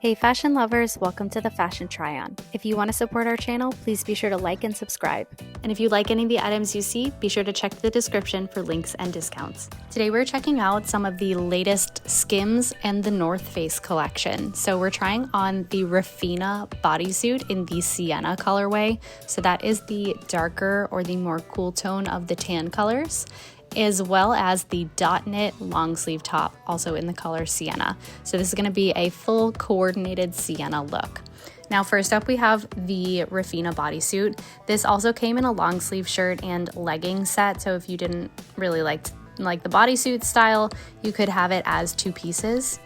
Hey fashion lovers, welcome to the Fashion Try-On. If you want to support our channel, please be sure to like and subscribe. And if you like any of the items you see, be sure to check the description for links and discounts. Today we're checking out some of the latest SKIMS and the North Face collection. So we're trying on the Refina Bodysuit in the Sienna colorway. So that is the darker or the more cool tone of the tan colors, as well as the dot knit long sleeve top, also in the color Sienna. So this is going to be a full coordinated Sienna look. Now first up we have the Refina bodysuit. This also came in a long sleeve shirt and leggings set, so if you didn't really like the bodysuit style, you could have it as two pieces.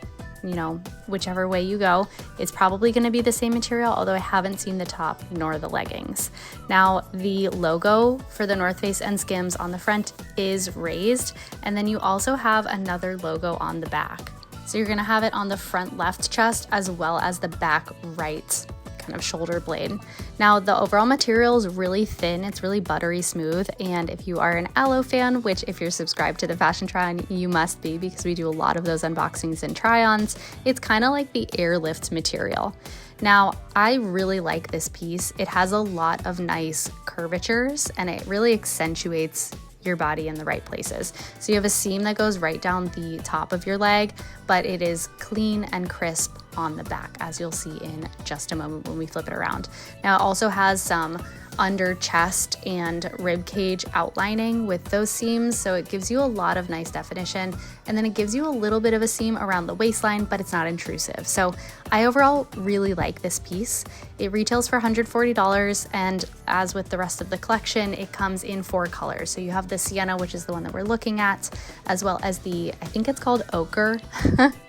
You know, whichever way you go, it's probably going to be the same material, although I haven't seen the top nor the leggings. Now, the logo for the North Face and SKIMS on the front is raised, and then you also have another logo on the back. So you're going to have it on the front left chest as well as the back right kind of shoulder blade. Now the overall material is really thin, it's really buttery smooth, and if you are an aloe fan, which if you're subscribed to the Fashion Try-On, you must be because we do a lot of those unboxings and try-ons, it's kind of like the airlift material. Now, I really like this piece. It has a lot of nice curvatures and it really accentuates your body in the right places. So you have a seam that goes right down the top of your leg, but it is clean and crisp on the back, as you'll see in just a moment when we flip it around. Now it also has some under chest and rib cage outlining with those seams, so it gives you a lot of nice definition, and then it gives you a little bit of a seam around the waistline, but it's not intrusive. So I overall really like this piece. It retails for $140, and as with the rest of the collection, it comes in 4 colors. So you have the Sienna, which is the one that we're looking at, as well as the, I think it's called ochre,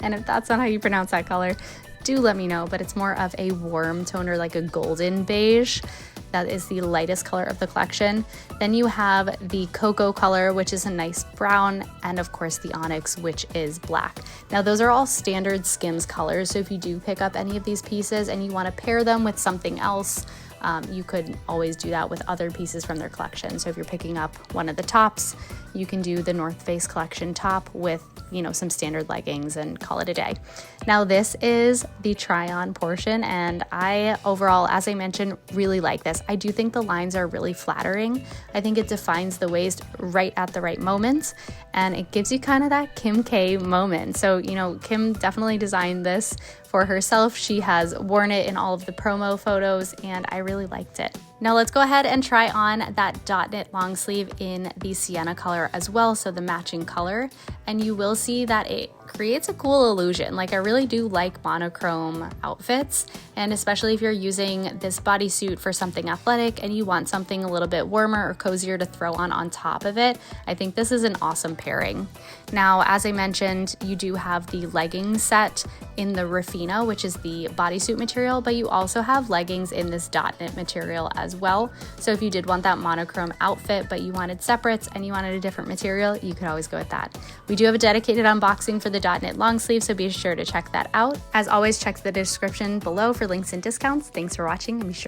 and if that's not how you pronounce that color, do let me know, but it's more of a warm tone or like a golden beige. That is the lightest color of the collection. Then you have the cocoa color, which is a nice brown, and of course the onyx, which is black. Now those are all standard SKIMS colors, so if you do pick up any of these pieces and you want to pair them with something else, you could always do that with other pieces from their collection. So if you're picking up one of the tops, you can do the North Face collection top with, you know, some standard leggings and call it a day. Now this is the try-on portion, and I overall, as I mentioned, really like this. I do think the lines are really flattering. I think it defines the waist right at the right moments, and it gives you kind of that Kim K moment. So, you know, Kim definitely designed this for herself. She has worn it in all of the promo photos, and I really liked it. Now let's go ahead and try on that dot knit long sleeve in the Sienna color as well, so the matching color, and you will see that it creates a cool illusion. Like, I really do like monochrome outfits, and especially if you're using this bodysuit for something athletic and you want something a little bit warmer or cozier to throw on top of it, I think this is an awesome pairing. Now, as I mentioned, you do have the leggings set in the Refina, which is the bodysuit material, but you also have leggings in this dot knit material as well. So if you did want that monochrome outfit, but you wanted separates and you wanted a different material, you could always go with that. We do have a dedicated unboxing for the dot knit long sleeve, so be sure to check that out. As always, check the description below for links and discounts. Thanks for watching, and be sure